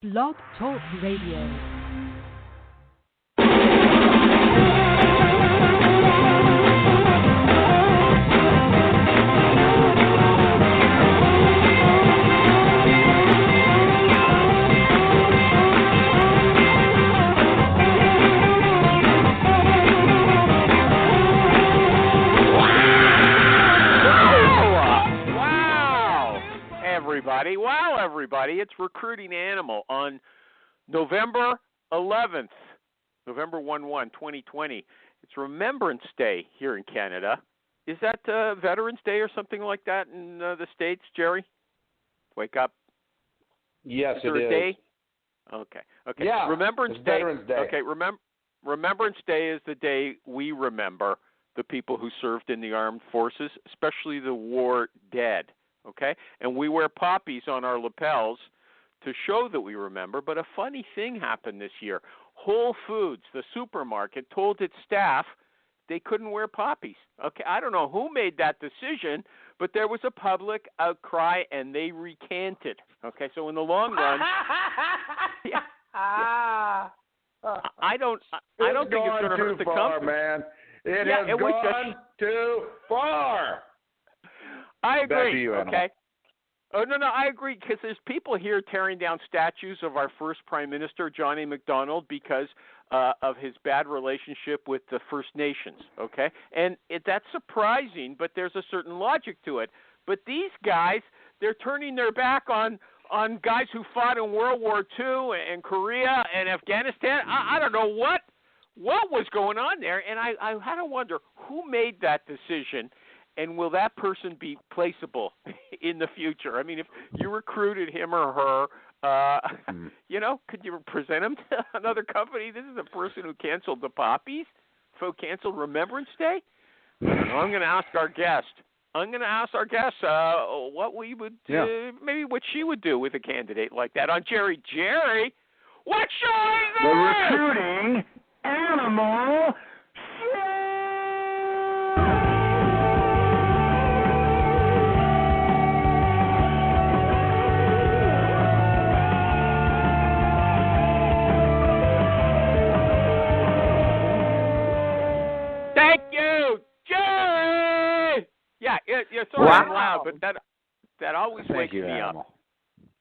Blog Talk Radio. Wow, everybody. It's Recruiting Animal on November 11th, November 1, 2020. It's Remembrance Day here in Canada. Is that Veterans Day or something like that in the States, Jerry? Wake up. Yes, is there it a is. Day? Okay. Yeah, Remembrance it's Day. Veterans Day. Okay, Remembrance Day is the day we remember the people who served in the armed forces, especially the war dead. Okay, and we wear poppies on our lapels to show that we remember. But a funny thing happened this year. Whole Foods, the supermarket, told its staff they couldn't wear poppies. Okay, I don't know who made that decision, but there was a public outcry, and they recanted. Okay, so in the long run, I don't think it's going to hurt the company. Man. It has gone too far. I agree. Back to you, Animal. Okay. Oh, no, I agree, because there's people here tearing down statues of our first Prime Minister, John A. Macdonald, because of his bad relationship with the First Nations, okay? And that's surprising, but there's a certain logic to it. But these guys, they're turning their back on guys who fought in World War II and Korea and Afghanistan. I don't know what was going on there, and I had to wonder who made that decision. And will that person be placeable in the future? I mean, if you recruited him or her, could you present him to another company? This is a person who canceled the poppies, who canceled Remembrance Day. I'm going to ask our guest. What we would do, maybe what she would do with a candidate like that. On Jerry, what show is this? The Recruiting Animal Show! Thank you, Jerry. Yeah, sorry I'm loud, but that always wakes me up.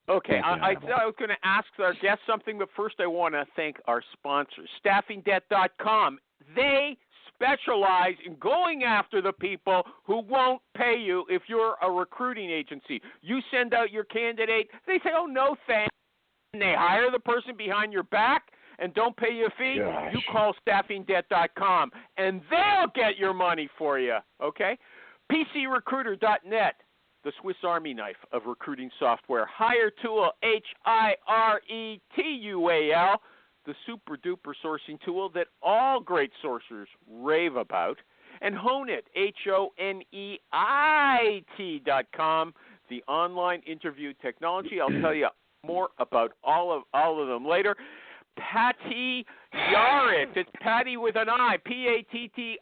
Okay, I said I was going to ask our guest something, but first I want to thank our sponsors, StaffingDebt.com. They specialize in going after the people who won't pay you if you're a recruiting agency. You send out your candidate, they say, oh, no thanks, and they hire the person behind your back and don't pay you a fee. Gosh. You call StaffingDebt.com, and they'll get your money for you, okay? PCRecruiter.net. The Swiss Army knife of recruiting software. HireTool, HireTual, the super-duper sourcing tool that all great sourcers rave about. And Honeit, HONEIT.com, the online interview technology. I'll tell you more about all of them later. Patti Yaritz. It's Patti with an I, Patti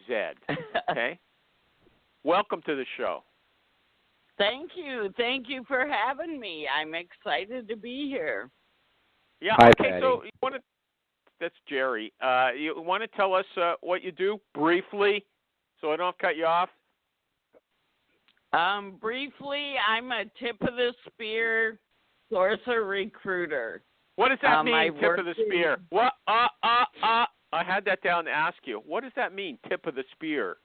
Yaritz. Okay? Welcome to the show. Thank you. Thank you for having me. I'm excited to be here. Yeah, Hi, okay, Patti. so that's Jerry. You want to tell us what you do briefly so I don't cut you off? Briefly, I'm a tip-of-the-spear sourcer recruiter. What does that mean, tip of the in... spear? What? I had that down to ask you. What does that mean, tip of the spear?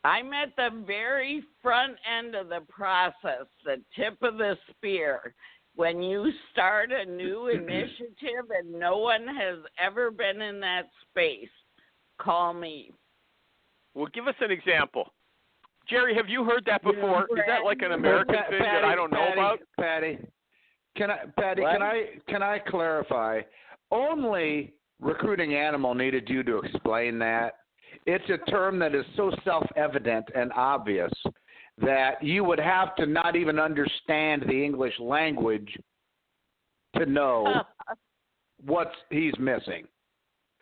I'm at the very front end of the process, the tip of the spear. When you start a new initiative and no one has ever been in that space, call me. Well, give us an example. Jerry, have you heard that before? Is that like an American thing that I don't know about? Patti, can I clarify? Only Recruiting Animal needed you to explain that. It's a term that is so self-evident and obvious that you would have to not even understand the English language to know what he's missing.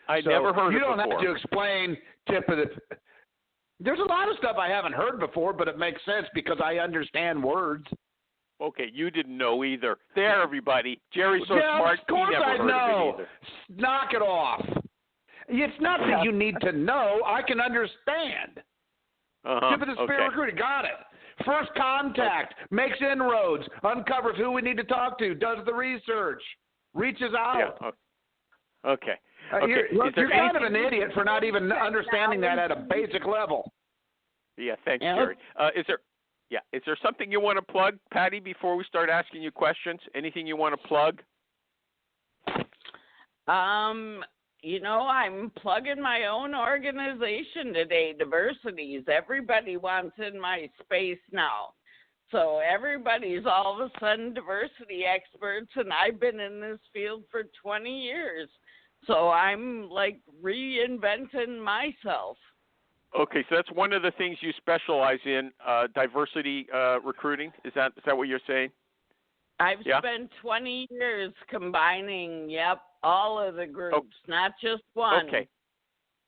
I never heard it before. You don't have to explain tip of the There's a lot of stuff I haven't heard before, but it makes sense because I understand words. Okay, you didn't know either. There, everybody. Jerry's so smart, of course he never I heard know. of it either. Knock it off. It's not that you need to know. I can understand. Tip of the spear recruiting. Got it. First contact, makes inroads, uncovers who we need to talk to, does the research, reaches out. Yeah. Okay. You're kind of an idiot for not even understanding that at a basic level. Yeah, thanks, Jerry. Is there something you want to plug, Patti, before we start asking you questions? Anything you want to plug? I'm plugging my own organization today, Diversities. Everybody wants in my space now. So everybody's all of a sudden diversity experts, and I've been in this field for 20 years. So I'm like reinventing myself. Okay, so that's one of the things you specialize in, diversity recruiting. Is that what you're saying? I've spent 20 years combining, all of the groups, not just one.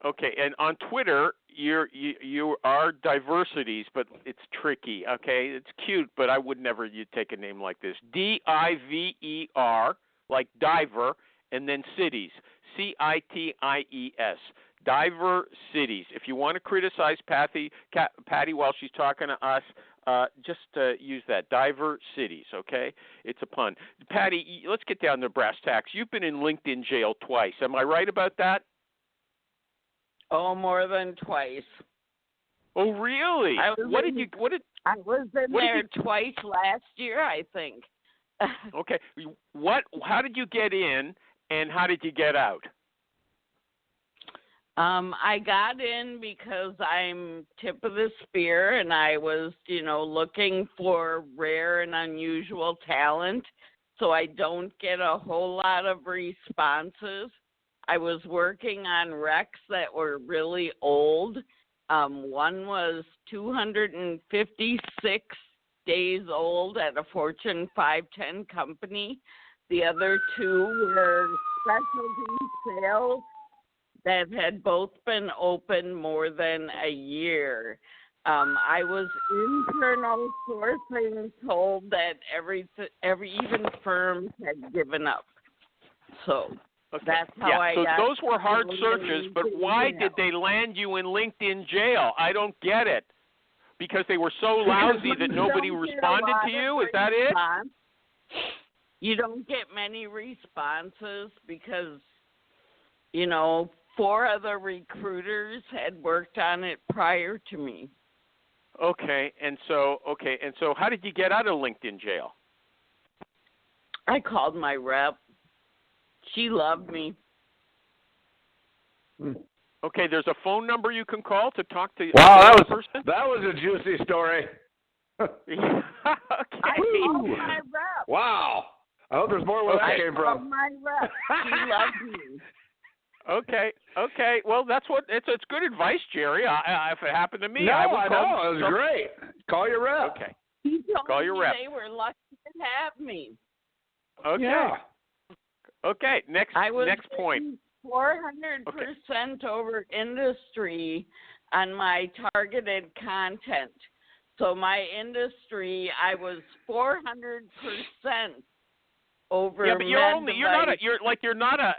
Okay, and on Twitter, you are Diversities, but it's tricky. Okay, it's cute, but I would never take a name like this. DIVER, like diver, and then cities, CITIES. Diver Cities. If you want to criticize Patti while she's talking to us, just use that. Diver Cities, okay? It's a pun. Patti, let's get down to brass tacks. You've been in LinkedIn jail twice. Am I right about that? Oh, more than twice. Oh, really? I was in there twice last year, I think. Okay. How did you get in, and how did you get out? I got in because I'm tip of the spear, and I was, looking for rare and unusual talent, so I don't get a whole lot of responses. I was working on recs that were really old. One was 256 days old at a Fortune 510 company. The other two were specialty sales that had both been open more than a year. I was internal sourcing told that every even firms had given up. So that's how I got. So those were hard searches, but why did they land you in LinkedIn jail? I don't get it. Because they were so lousy that nobody responded to you? Is that it? You don't get many responses because, 4 other recruiters had worked on it prior to me. Okay, and so how did you get out of LinkedIn jail? I called my rep. She loved me. Okay, there's a phone number you can call to talk to that person? That was a juicy story. Okay. I called my rep. Wow. I hope there's more where that came from. I called my rep. She loved me. Okay. Well, it's good advice, Jerry. If it happened to me, no, I would call. It was great. Call your rep. Okay. He told call your rep. They were lucky to have me. Okay. Yeah. Okay. Next point. 400% over industry on my targeted content. So my industry, I was 400% over. Yeah, but you're not a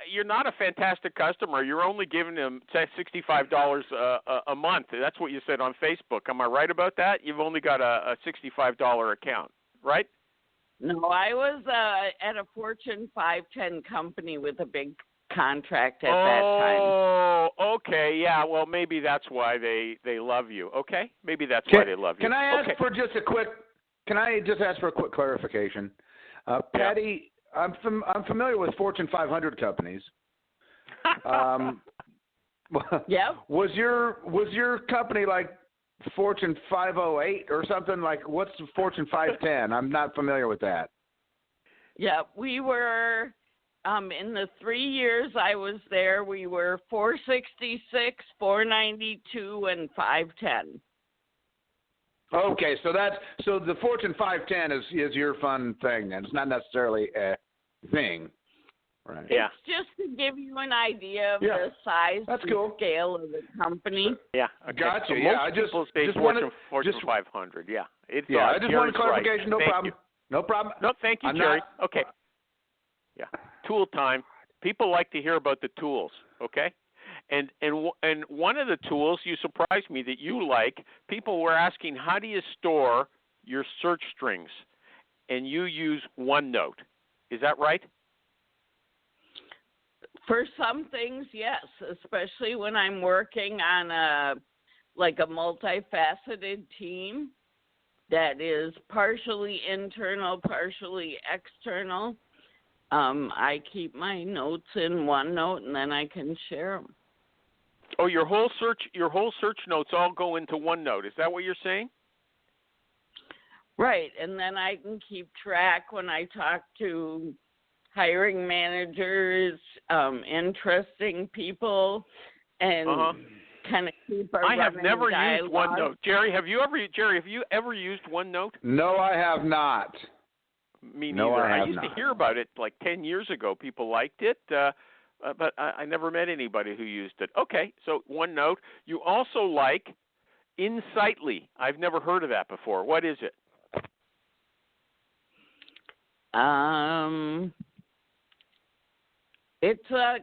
fantastic customer. You're only giving them $65 a month. That's what you said on Facebook. Am I right about that? You've only got a $65 account, right? No, I was at a Fortune 510 company with a big contract at that time. Oh, okay. Yeah, well, maybe that's why they love you. Okay? Maybe that's why they love you. Can I ask for just a quick clarification? Patti, I'm familiar with Fortune 500 companies. Yep. Was your company like Fortune 508 or something? Like, what's Fortune 510? I'm not familiar with that. Yeah, we were in the 3 years I was there, we were 466, 492, and 510. Okay, so the Fortune 510 is your fun thing, and it's not necessarily a thing. Right. Yeah. It's just to give you an idea of Yeah. the size That's and cool. scale of the company. Yeah. Okay. Gotcha. So Yeah, most people say Fortune 500. Yeah. It's I just wanted Jerry's clarification. right. No Thank problem. you. No problem. No, thank you, I'm Jerry. not- Okay. Yeah. Tool time. People like to hear about the tools, okay? And one of the tools, you surprised me that you like, people were asking, how do you store your search strings? And you use OneNote. Is that right? For some things, yes, especially when I'm working on a multifaceted team that is partially internal, partially external. I keep my notes in OneNote, and then I can share them. Oh, your whole search notes all go into OneNote. Is that what you're saying? Right, and then I can keep track when I talk to hiring managers, interesting people, and kind of keep a I have never dialogue. used OneNote. Jerry, have you ever used OneNote? No, I have not. Me neither. No, I have used not. to hear about it like 10 years ago. People liked it, but I never met anybody who used it. Okay, so OneNote. You also like Insightly. I've never heard of that before. What is it? It's a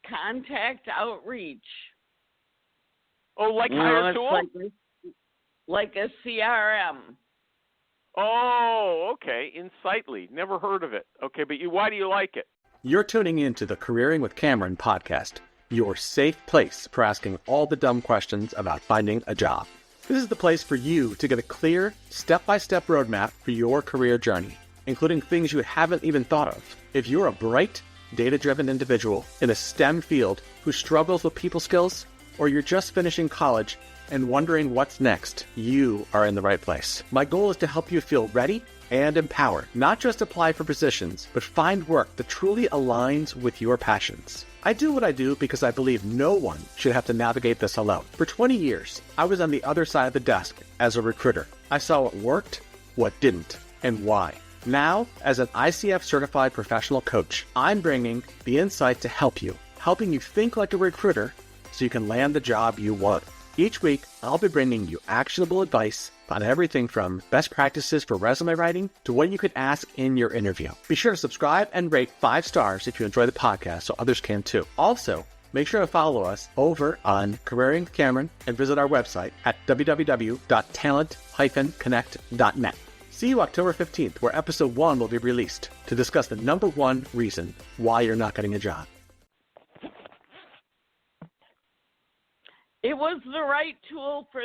contact outreach. Oh, like Hire Tool? Like a CRM. Oh, okay. Insightly. Never heard of it. Okay, but why do you like it? You're tuning in to the Careering with Cameron podcast, your safe place for asking all the dumb questions about finding a job. This is the place for you to get a clear, step-by-step roadmap for your career journey, including things you haven't even thought of. If you're a bright, data-driven individual in a STEM field who struggles with people skills, or you're just finishing college and wondering what's next, you are in the right place. My goal is to help you feel ready and empowered, not just apply for positions, but find work that truly aligns with your passions. I do what I do because I believe no one should have to navigate this alone. For 20 years, I was on the other side of the desk as a recruiter. I saw what worked, what didn't, and why. Now, as an ICF certified professional coach, I'm bringing the insight to help you, helping you think like a recruiter so you can land the job you want. Each week, I'll be bringing you actionable advice on everything from best practices for resume writing to what you could ask in your interview. Be sure to subscribe and rate 5 stars if you enjoy the podcast so others can too. Also, make sure to follow us over on Careering with Cameron and visit our website at www.talent-connect.net. See you October 15th, where episode 1 will be released to discuss the number 1 reason why you're not getting a job. It was the right tool for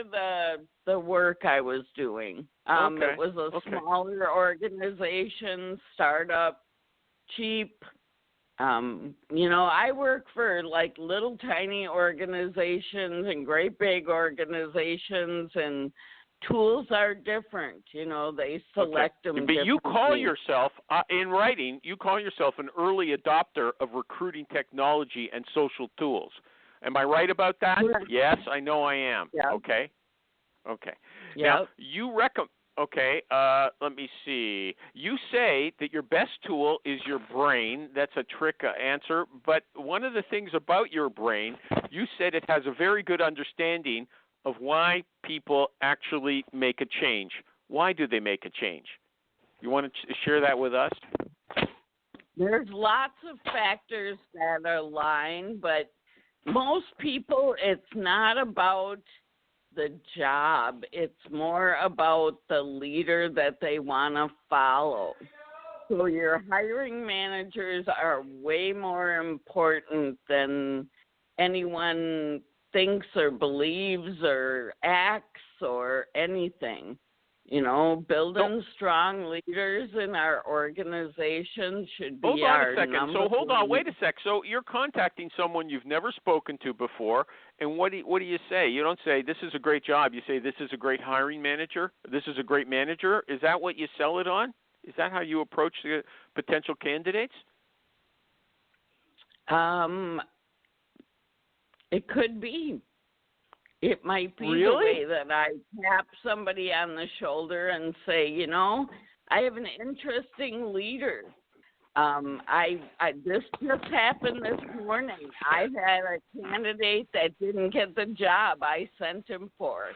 the work I was doing. It was a smaller organization, startup, cheap. I work for like little tiny organizations and great big organizations, and tools are different. They select them differently. But you call yourself, in writing, you call yourself an early adopter of recruiting technology and social tools. Am I right about that? Yeah. Yes, I know I am. Yeah. Okay. Yep. Now, let me see. You say that your best tool is your brain. That's a trick answer. But one of the things about your brain, you said it has a very good understanding of why people actually make a change. Why do they make a change? You want to share that with us? There's lots of factors that align, but most people, it's not about the job. It's more about the leader that they want to follow. So your hiring managers are way more important than anyone thinks or believes or acts or anything. Building strong leaders in our organization should be our number. Hold on a second. So hold on, wait a sec. So you're contacting someone you've never spoken to before, and what do you say? You don't say, this is a great job. You say, this is a great hiring manager. This is a great manager. Is that what you sell it on? Is that how you approach the potential candidates? It could be. It might be really? The way that I tap somebody on the shoulder and say, I have an interesting leader. This just happened this morning. I had a candidate that didn't get the job I sent him for.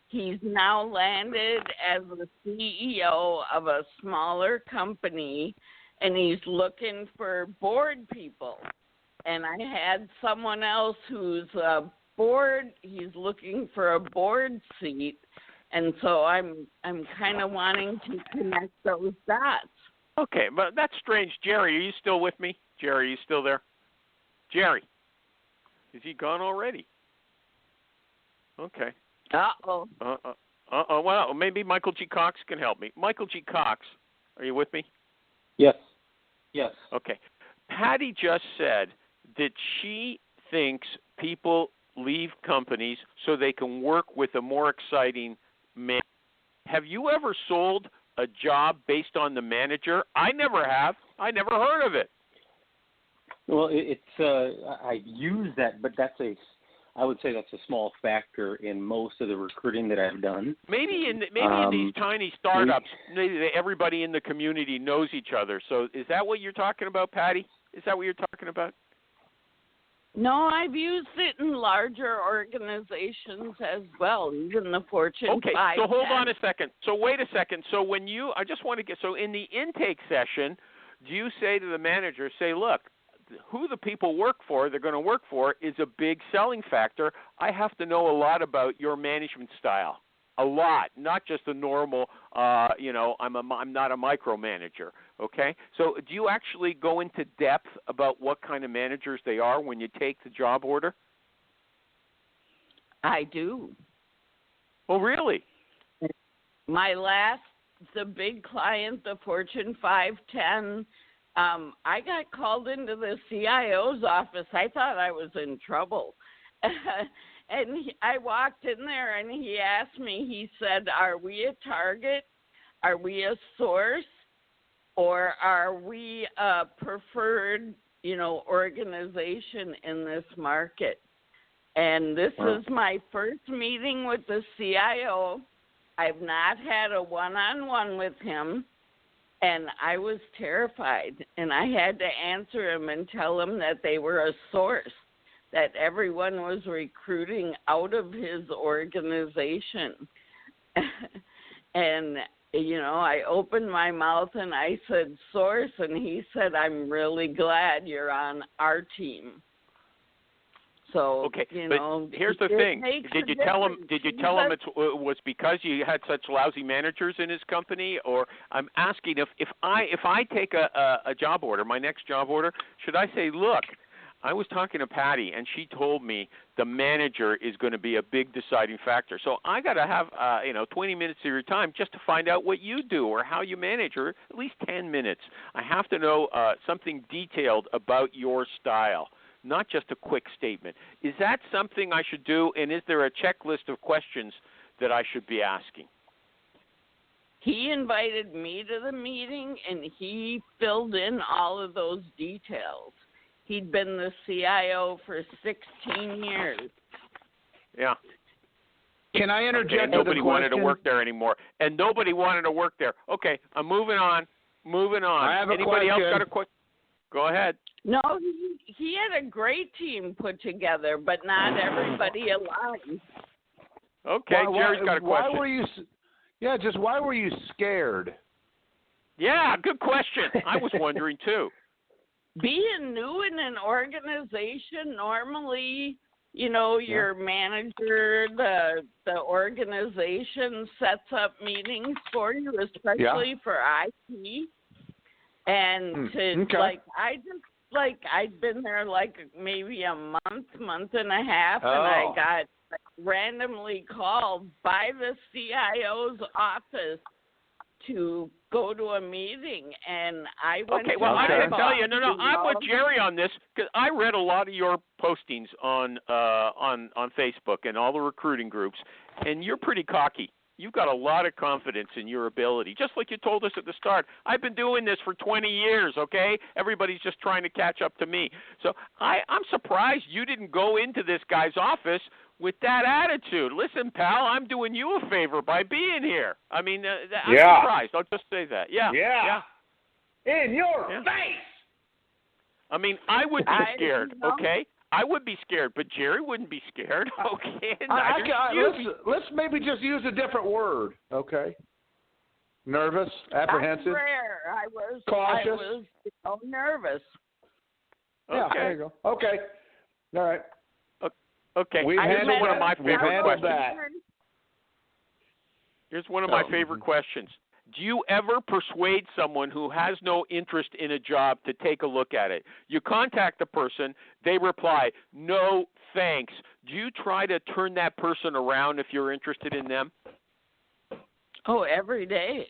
He's now landed as the CEO of a smaller company, and he's looking for board people. And I had someone else who's a board. He's looking for a board seat, and so I'm kind of wanting to connect those dots. Okay, but that's strange. Jerry, are you still with me? Jerry, are you still there? Jerry, is he gone already? Okay. Uh-oh. Well, maybe Michael G. Cox can help me. Michael G. Cox, are you with me? Yes. Okay. Patti just said that she thinks people leave companies so they can work with a more exciting man. Have you ever sold a job based on the manager? I never have. I never heard of it. Well, I use that, but I would say that's a small factor in most of the recruiting that I've done. Maybe in these tiny startups, everybody in the community knows each other. So is that what you're talking about, Patti? Is that what you're talking about? No, I've used it in larger organizations as well, even the Fortune 500. Okay, so hold on a second. So wait a second. So I just want to get, so in the intake session, do you say to the manager, look, who the people work for, they're going to work for, is a big selling factor. I have to know a lot about your management style. A lot, not just a normal, I'm not a micromanager, okay? So do you actually go into depth about what kind of managers they are when you take the job order? I do. Oh, really? The big client, the Fortune 510, I got called into the CIO's office. I thought I was in trouble. And I walked in there, and he asked me, he said, are we a target? Are we a source? Or are we a preferred, organization in this market? And this is my first meeting with the CIO. I've not had a one-on-one with him, and I was terrified. And I had to answer him and tell him that they were a source, that everyone was recruiting out of his organization. And, I opened my mouth and I said, source, and he said, I'm really glad you're on our team. So, okay, but here's the thing. Did you tell him it was because you had such lousy managers in his company? Or I'm asking if I take a job order, my next job order, should I say, look, I was talking to Patti, and she told me the manager is going to be a big deciding factor. So I got to have 20 minutes of your time just to find out what you do or how you manage, or at least 10 minutes. I have to know something detailed about your style, not just a quick statement. Is that something I should do, and is there a checklist of questions that I should be asking? He invited me to the meeting, and he filled in all of those details. He'd been the CIO for 16 years. Yeah. Can I interject? Okay, nobody wanted to work there anymore. And nobody wanted to work there. Okay, I'm moving on. I have Anybody else got a question? Go ahead. No, he had a great team put together, but not everybody aligned. Okay, Jerry's got a question. Why were you scared? Yeah, good question. I was wondering too. Being new in an organization, normally, your manager, the organization sets up meetings for you, especially for IT. And I'd been there maybe a month and a half, and I got randomly called by the CIO's office to go to a meeting, and I went. Okay, well, I can tell you, I'm with Jerry on this because I read a lot of your postings on Facebook and all the recruiting groups, and you're pretty cocky. You've got a lot of confidence in your ability, just like you told us at the start. I've been doing this for 20 years, okay? Everybody's just trying to catch up to me. So I'm surprised you didn't go into this guy's office with that attitude. Listen, pal, I'm doing you a favor by being here. I mean, I'm surprised. I'll just say that. Yeah. In your face! I mean, I would be scared, you know, okay? I would be scared, but Jerry wouldn't be scared, okay? Let's maybe just use a different word, okay? Nervous, apprehensive, rare. I was cautious. I was nervous. Yeah, Okay. there you go. Okay, all right. Okay, We've handled one of my favorite questions. that. Here's one of my favorite questions. Do you ever persuade someone who has no interest in a job to take a look at it? You contact the person, they reply, no thanks. Do you try to turn that person around if you're interested in them? Oh, every day.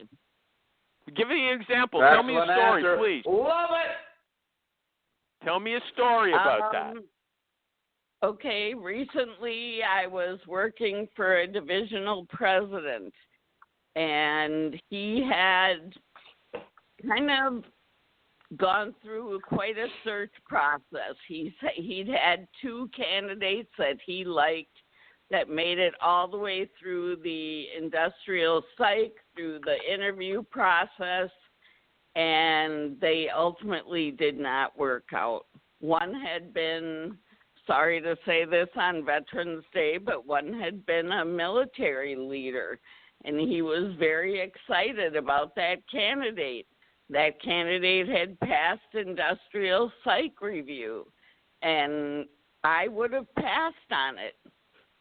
Give me an example. Excellent Tell me a story, answer. please. Love it. Tell me a story about that. Okay, recently I was working for a divisional president, and he had kind of gone through quite a search process. He'd had 2 candidates that he liked that made it all the way through the industrial psych, through the interview process, and they ultimately did not work out. One had been, sorry to say this on Veterans Day, but one had been a military leader, and he was very excited about that candidate. That candidate had passed industrial psych review, and I would have passed on it.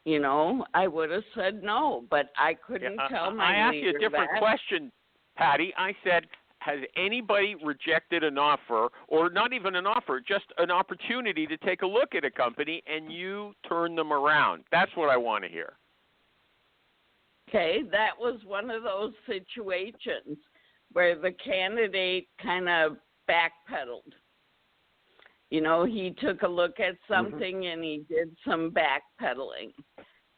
You know, I would have said no, but I couldn't tell my I asked leader you a different question, Patty. I said, has anybody rejected an offer, or not even an offer, just an opportunity to take a look at a company, and you turn them around? That's what I want to hear. Okay, that was one of those situations where the candidate kind of backpedaled. You know, he took a look at something and he did some backpedaling.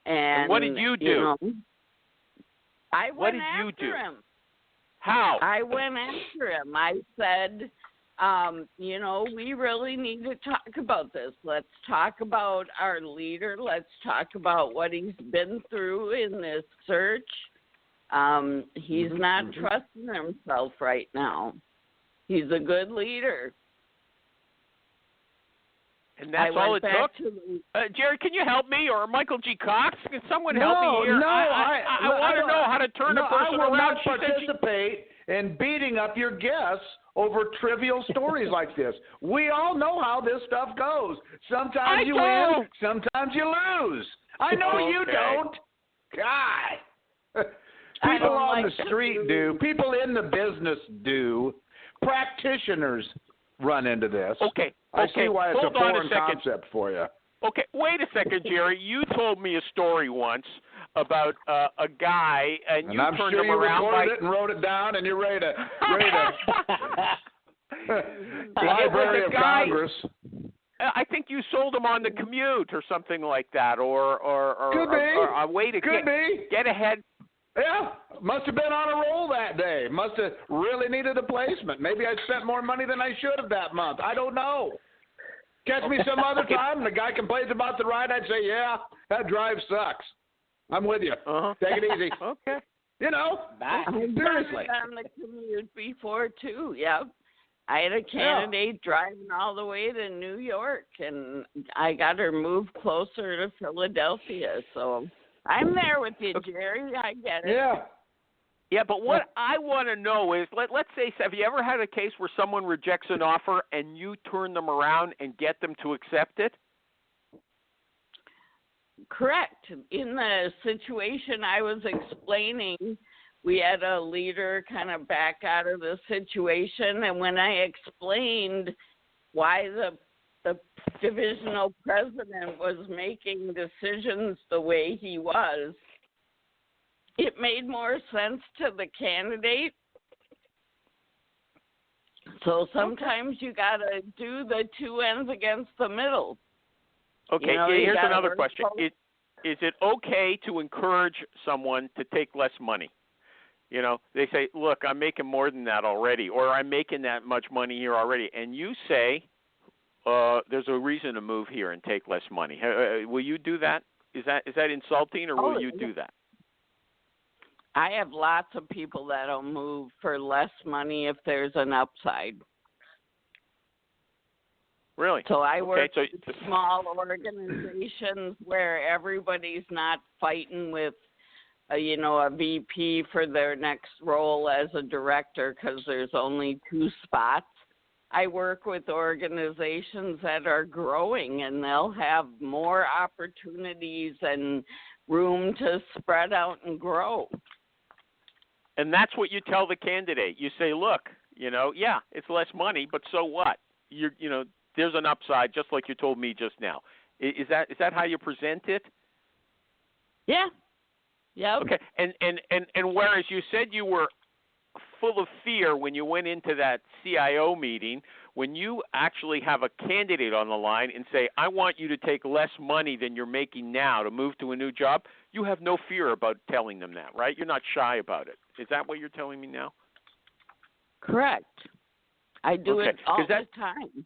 And what did you do? You know, I what went did after you do? him. How? I went after him. I said, you know, we really need to talk about this. Let's talk about our leader. Let's talk about what he's been through in this search. He's not trusting himself right now. He's a good leader. And that's all it took? Jerry, can you help me? Or Michael G. Cox? Can someone help me here? No, I want to know how to turn a person around. I will not participate in beating up your guests over trivial stories like this. We all know how this stuff goes. Sometimes you win, sometimes you lose. I know you don't. God. People on the street do. People in the business do. Practitioners run into this. Okay. I see why it's Hold a foreign concept for you. Okay, wait a second, Jerry. You told me a story once about a guy, and you I'm turned sure him you around recorded it and wrote it down, and you're ready to Library of Congress. I think you sold him on the commute or something like that, or a way to get ahead. Yeah, must have been on a roll that day. Must have really needed a placement. Maybe I spent more money than I should have that month. I don't know. Catch me some other time, and the guy complains about the ride, I'd say, yeah, that drive sucks. I'm with you. Take it easy. Okay. You know, seriously. I've done the commute before, too, yep. I had a candidate driving all the way to New York, and I got her moved closer to Philadelphia, so I'm there with you, Jerry. I get it. Yeah. Yeah, but what I want to know is, let's say, have you ever had a case where someone rejects an offer and you turn them around and get them to accept it? Correct. In the situation I was explaining, we had a leader kind of back out of the situation, and when I explained why the divisional president was making decisions the way he was, it made more sense to the candidate. So sometimes you got to do the two ends against the middle. Okay, here's another question. Is it okay to encourage someone to take less money? You know, they say, look, I'm making more than that already, or I'm making that much money here already. And you say, there's a reason to move here and take less money. Will you do that? Is that insulting, or will you do that? I have lots of people that'll move for less money if there's an upside. Really? So I work so, with small organizations where everybody's not fighting with, a VP for their next role as a director because there's only 2 spots. I work with organizations that are growing, and they'll have more opportunities and room to spread out and grow. And that's what you tell the candidate. You say, look, it's less money, but so what? There's an upside, just like you told me just now. Is that how you present it? Yeah. Yeah. Okay. And whereas you said you were full of fear when you went into that CIO meeting, when you actually have a candidate on the line and say, I want you to take less money than you're making now to move to a new job, you have no fear about telling them that, right? You're not shy about it. Is that what you're telling me now? Correct. I do it all the time.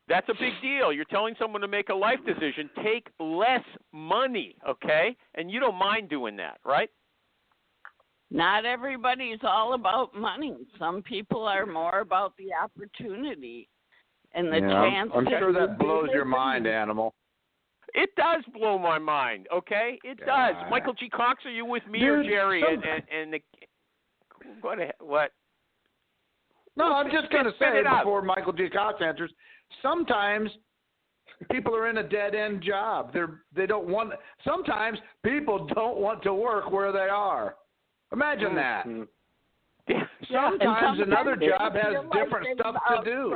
That's a big deal. You're telling someone to make a life decision, take less money, okay? And you don't mind doing that, right? Not everybody's all about money. Some people are more about the opportunity and the chance. I'm sure that blows your mind, Animal. It does blow my mind, okay? It does. Michael G. Cox, are you with me or Jerry? Go ahead. What? No, I'm just going to say before Michael G. Cox answers, sometimes people are in a dead-end job. Sometimes people don't want to work where they are. Imagine that. Yeah. Sometimes another job has different stuff to do.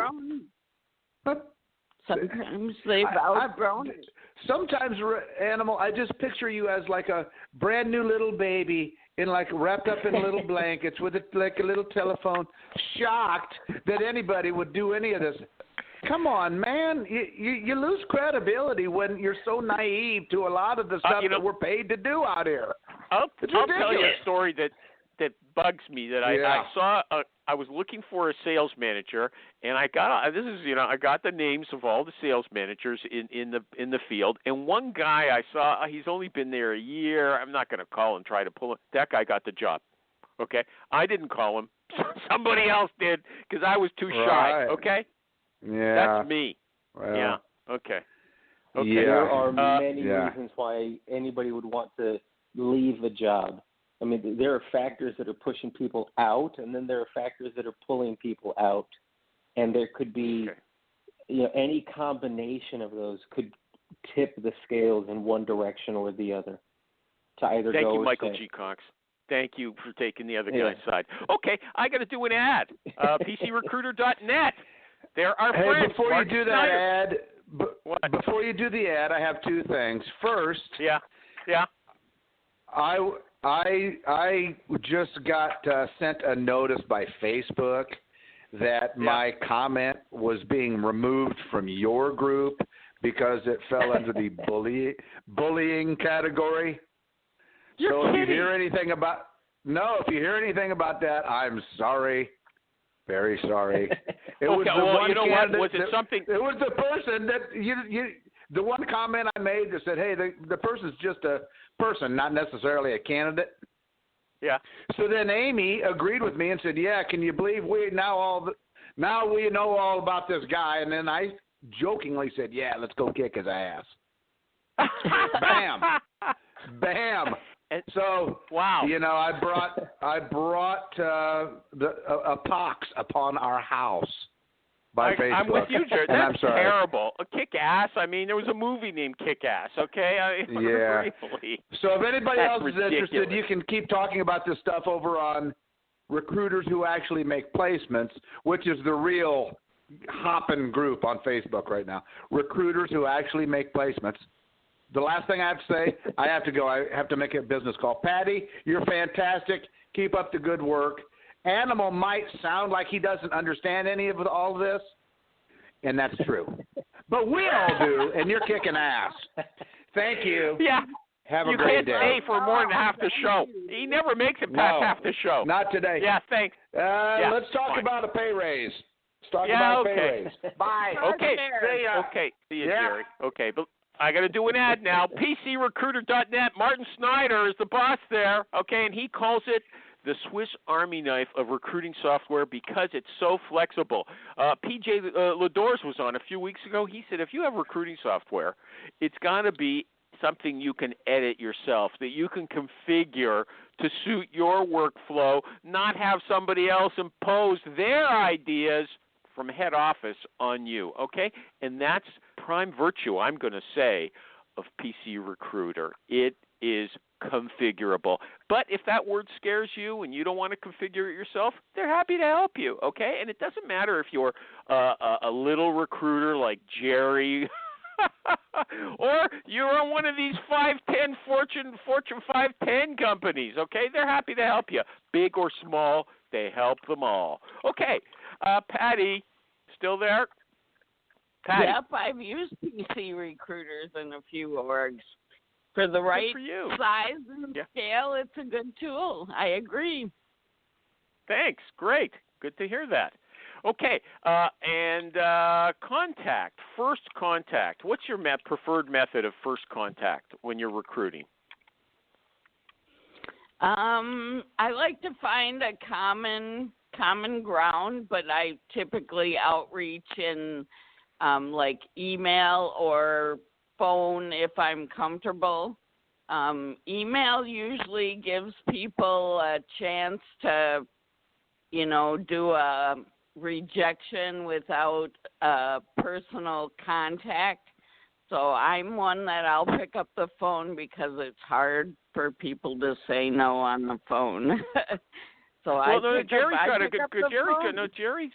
Sometimes they've outgrown it. Sometimes, Animal, I just picture you as like a brand new little baby wrapped up in little blankets with like a little telephone, shocked that anybody would do any of this. Come on, man. You lose credibility when you're so naive to a lot of the stuff that we're paid to do out here. I'll tell you a story that bugs me. I saw. I was looking for a sales manager, and I got the names of all the sales managers in the field. And one guy I saw, he's only been there a year. I'm not going to call and try to pull him. That guy got the job. Okay, I didn't call him. Somebody else did because I was too shy. Okay. Yeah. That's me. Well, yeah. Okay. Yeah. There are many reasons why anybody would want to leave a job. I mean, there are factors that are pushing people out, and then there are factors that are pulling people out. And there could be, any combination of those could tip the scales in one direction or the other. To either Thank go you, or Michael stay. G. Cox. Thank you for taking the other guy's side. Okay, I got to do an ad. PCRecruiter.net. There are friends. Before you do that ad, before you do the ad, I have 2 things. First, I just got sent a notice by Facebook that my comment was being removed from your group because it fell under the bullying category. You're kidding. If you hear anything about that, I'm sorry. Very sorry. It was the one you know what? Was it something? It was the person that the one comment I made that said, "Hey, the person's just a person, not necessarily a candidate." Yeah. So then Amy agreed with me and said, "Yeah, can you believe we now we know all about this guy?" And then I jokingly said, "Yeah, let's go kick his ass." Bam, bam. So wow, I brought a pox upon our house by Facebook. I'm with you, Jared. That's I'm sorry. terrible. A Kick-Ass. I mean, there was a movie named Kick-Ass. Okay. Really? So if anybody else is ridiculous. interested, you can keep talking about this stuff over on Recruiters Who Actually Make Placements, which is the real hopping group on Facebook right now. Recruiters Who Actually Make Placements. The last thing I have to say, I have to go. I have to make a business call. Patti, you're fantastic. Keep up the good work. Animal might sound like he doesn't understand any of all of this, and that's true. But we all do, and you're kicking ass. Thank you. Yeah. Have a great day. You can't stay for more than half the show. He never makes it past half the show. Not today. Yeah, thanks. Let's talk about a pay raise. Let's talk about a pay raise. Bye. Okay. See you, Jerry. Okay, but I got to do an ad now. PCRecruiter.net. Martin Snyder is the boss there, okay, and he calls it the Swiss Army knife of recruiting software because it's so flexible. PJ Ladors was on a few weeks ago. He said if you have recruiting software, it's got to be something you can edit yourself, that you can configure to suit your workflow, not have somebody else impose their ideas from head office on you, okay? And that's prime virtue, I'm going to say, of PC Recruiter. It is configurable. But if that word scares you and you don't want to configure it yourself, they're happy to help you, okay? And it doesn't matter if you're a little recruiter like Jerry or you're on one of these Fortune 510 companies, okay? They're happy to help you. Big or small, they help them all. Okay, Patti, still there? Patti. Yep, I've used PC Recruiters in a few orgs. For the right size and scale, it's a good tool. I agree. Thanks. Great. Good to hear that. Okay, and contact, first contact. What's your preferred method of first contact when you're recruiting? I like to find a common ground, but I typically outreach in like email or phone if I'm comfortable. Email usually gives people a chance to, do a rejection without personal contact. So I'm one that I'll pick up the phone because it's hard for people to say no on the phone. Jerry's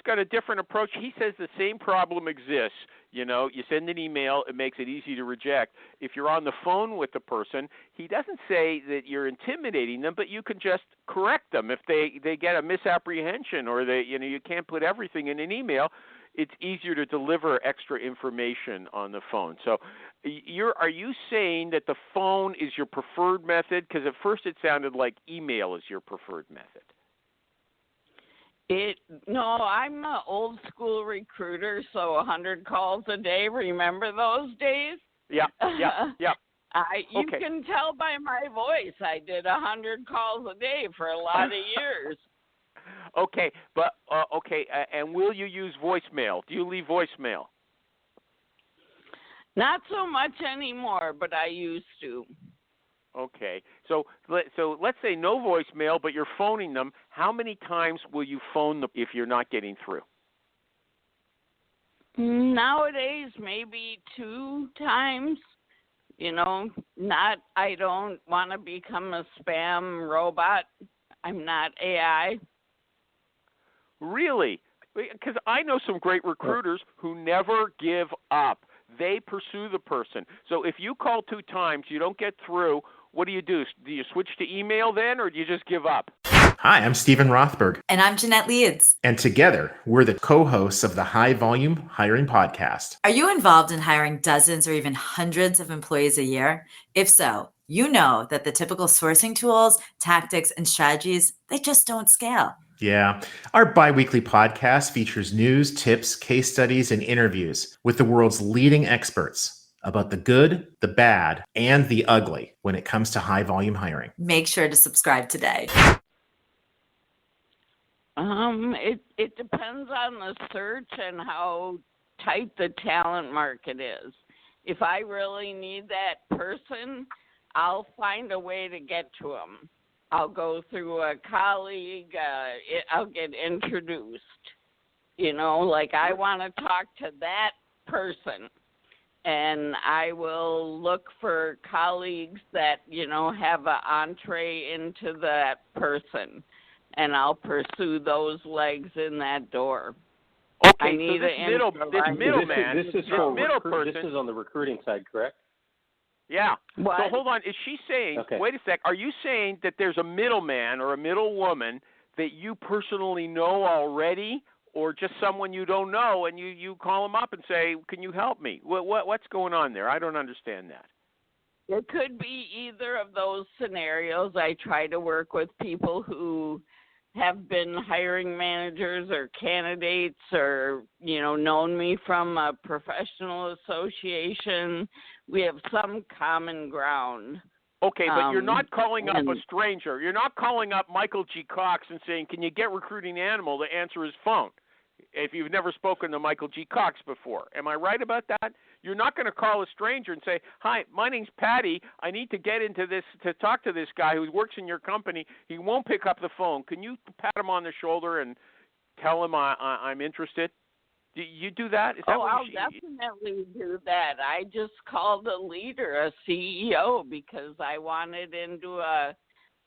got a different approach. He says the same problem exists. You send an email, it makes it easy to reject. If you're on the phone with the person, he doesn't say that you're intimidating them, but you can just correct them if they get a misapprehension or you can't put everything in an email. It's easier to deliver extra information on the phone. So are you saying that the phone is your preferred method? Because at first it sounded like email is your preferred method. No, I'm an old school recruiter, so 100 calls a day. Remember those days? Yeah. You can tell by my voice. I did 100 calls a day for a lot of years. Okay, but and will you use voicemail? Do you leave voicemail? Not so much anymore, but I used to. Okay, so let's say no voicemail, but you're phoning them. How many times will you phone them if you're not getting through? Nowadays, maybe 2 times. I don't want to become a spam robot. I'm not AI. Really? Because I know some great recruiters who never give up. They pursue the person. So if you call 2 times, you don't get through, what do? Do you switch to email then, or do you just give up? Hi, I'm Stephen Rothberg. And I'm Jeanette Leeds. And together, we're the co-hosts of the High Volume Hiring Podcast. Are you involved in hiring dozens or even hundreds of employees a year? If so, you know that the typical sourcing tools, tactics, and strategies, they just don't scale. Yeah. Our bi-weekly podcast features news, tips, case studies, and interviews with the world's leading experts about the good, the bad, and the ugly when it comes to high volume hiring. Make sure to subscribe today. It depends on the search and how tight the talent market is. If I really need that person, I'll find a way to get to them. I'll go through a colleague. I'll get introduced. I want to talk to that person. And I will look for colleagues that, have an entree into that person. And I'll pursue those legs in that door. Okay, this middleman. This is on the recruiting side, correct? Yeah. What? So hold on. Is she saying, wait a sec, are you saying that there's a middleman or a middle woman that you personally know already, or just someone you don't know, and you call them up and say, can you help me? What's going on there? I don't understand that. It could be either of those scenarios. I try to work with people who have been hiring managers or candidates or, known me from a professional association. We have some common ground. Okay, but you're not calling up a stranger. You're not calling up Michael G. Cox and saying, "Can you get Recruiting Animal to answer his phone?" If you've never spoken to Michael G. Cox before. Am I right about that? You're not going to call a stranger and say, "Hi, my name's Patti. I need to get into this to talk to this guy who works in your company. He won't pick up the phone. Can you pat him on the shoulder and tell him I'm interested?" Do you do that? Is that I'll definitely do that. I just called a leader, a CEO, because I wanted into a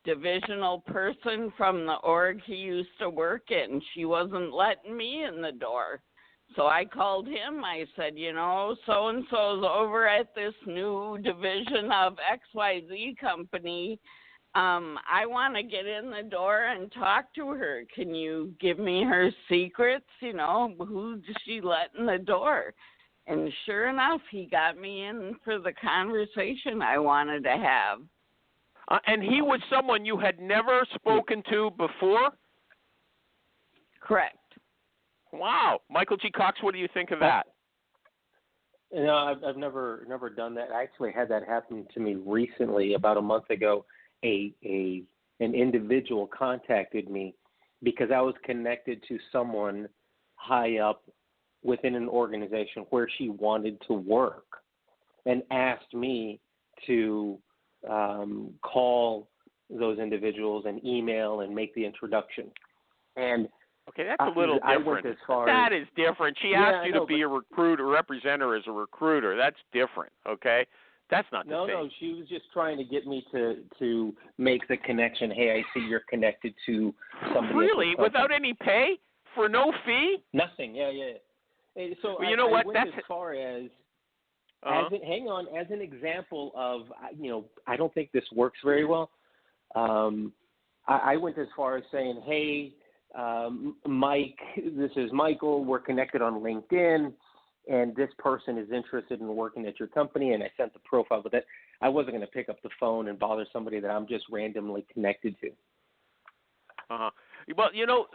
divisional person from the org he used to work in. She wasn't letting me in the door. So I called him. I said, so-and-so's over at this new division of XYZ company. I want to get in the door and talk to her. Can you give me her secrets? Who does she let in the door? And sure enough, he got me in for the conversation I wanted to have. And he was someone you had never spoken to before? Correct. Wow. Michael G. Cox, what do you think of that? I've never done that. I actually had that happen to me recently, about a month ago. An individual contacted me because I was connected to someone high up within an organization where she wanted to work, and asked me to call those individuals and email and make the introduction. And okay, that's a little different. That is different. She asked you to be a recruiter, represent her as a recruiter. That's different, okay? That's not the same. No, she was just trying to get me to make the connection. Hey, I see you're connected to somebody. Really? Without any pay? For no fee? Nothing, yeah. So well, you know what? That's as far as, as an example of, I don't think this works very well. I went as far as saying, hey, Mike, this is Michael. We're connected on LinkedIn, and this person is interested in working at your company, and I sent the profile, but that I wasn't going to pick up the phone and bother somebody that I'm just randomly connected to. Well,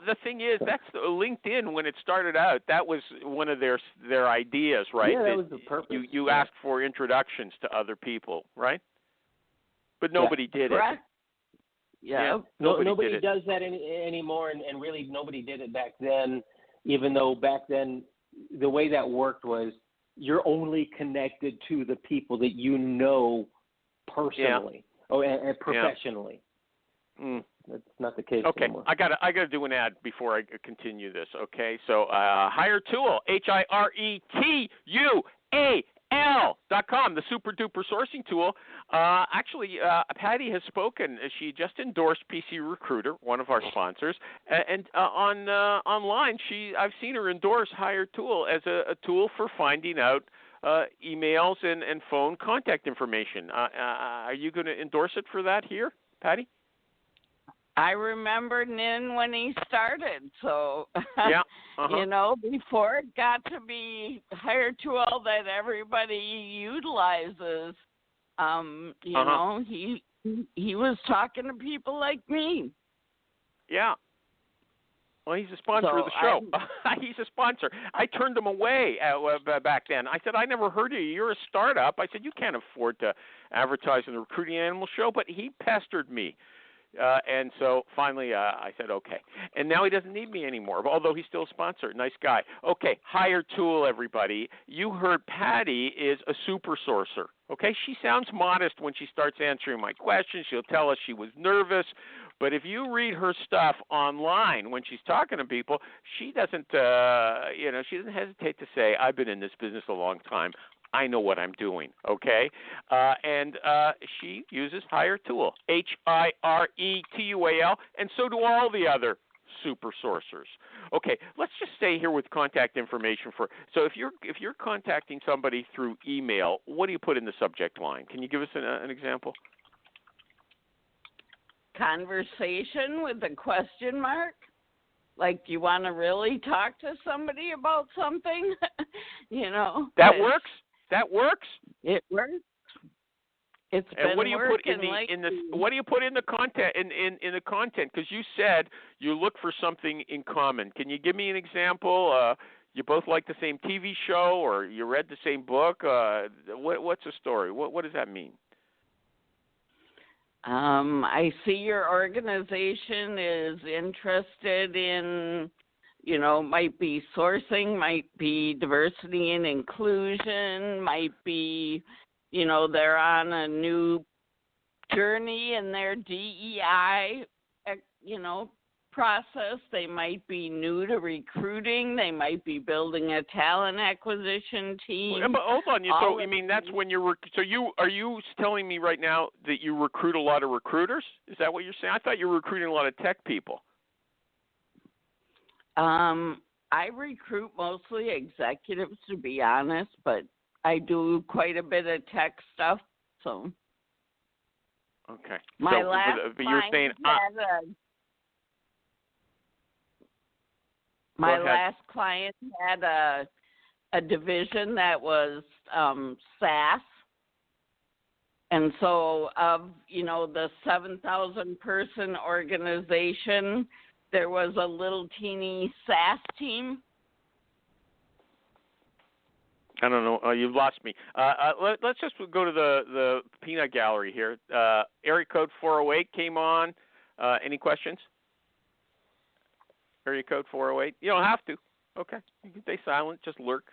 the thing is, that's LinkedIn. When it started out, that was one of their ideas, right? Yeah, that was the purpose. You asked for introductions to other people, right? But nobody did it. Yeah. Nobody does that anymore, and really nobody did it back then, even though back then the way that worked was you're only connected to the people that you know personally and professionally. Yeah. That's not the case anymore. I gotta do an ad before I continue this. Okay, so HireTool, HireTual.com, the super duper sourcing tool. Actually, Patti has spoken. She just endorsed PC Recruiter, one of our sponsors, and online I've seen her endorse HireTool as a tool for finding out emails and phone contact information. Are you going to endorse it for that here, Patti? I remember Nin when he started, so yeah, before it got to be HireTool that everybody utilizes, he was talking to people like me. Yeah. Well, he's a sponsor of the show. He's a sponsor. I turned him away back then. I said, I never heard of you. You're a startup. I said, you can't afford to advertise on the Recruiting Animal show, but he pestered me. And so finally I said, okay. And now he doesn't need me anymore, although he's still a sponsor. Nice guy. Okay, HireTool, everybody. You heard Patti is a super sourcer. Okay, she sounds modest when she starts answering my questions. She'll tell us she was nervous. But if you read her stuff online when she's talking to people, she doesn't, she doesn't hesitate to say, I've been in this business a long time. I know what I'm doing, okay? And she uses HireTool, HireTual, and so do all the other super sourcers. Okay, let's just stay here with contact information so if you're contacting somebody through email, what do you put in the subject line? Can you give us an example? Conversation with a question mark? Like, do you want to really talk to somebody about something? That works? That works? It works. It's and been what do you working put what do you put in the content in the content? Because you said you look for something in common. Can you give me an example? You both like the same TV show, or you read the same book? What's the story? What does that mean? I see your organization is interested in, might be sourcing, might be diversity and inclusion, might be, they're on a new journey in their DEI, process. They might be new to recruiting. They might be building a talent acquisition team. But hold on. So, that's when you're are you telling me right now that you recruit a lot of recruiters? Is that what you're saying? I thought you were recruiting a lot of tech people. I recruit mostly executives, to be honest, but I do quite a bit of tech stuff. So, okay. My last but you're saying my last client had a division that was SaaS. And so of, the 7,000 person organization, there was a little teeny SaaS team. I don't know. You've lost me. Let's just go to the peanut gallery here. Area code 408 came on. Any questions? Area code 408. You don't have to. Okay. You can stay silent. Just lurk,